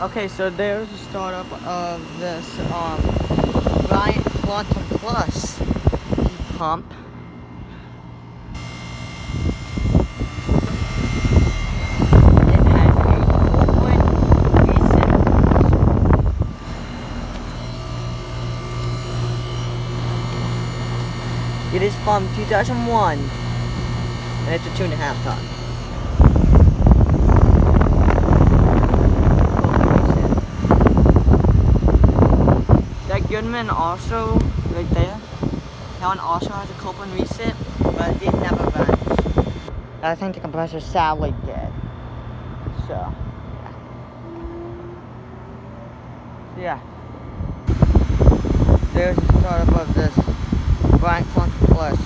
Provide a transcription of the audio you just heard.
Okay, so there's the startup of this Bryant Quantum Plus heat pump. It has a 4.2 V6. It is from 2001, and it's a 2.5 ton. That Goodman also, right there, that one also has a Copeland reset, but it never runs. I think the compressor's sadly dead. So, yeah. There's the startup of this Bryant Quantum Plus.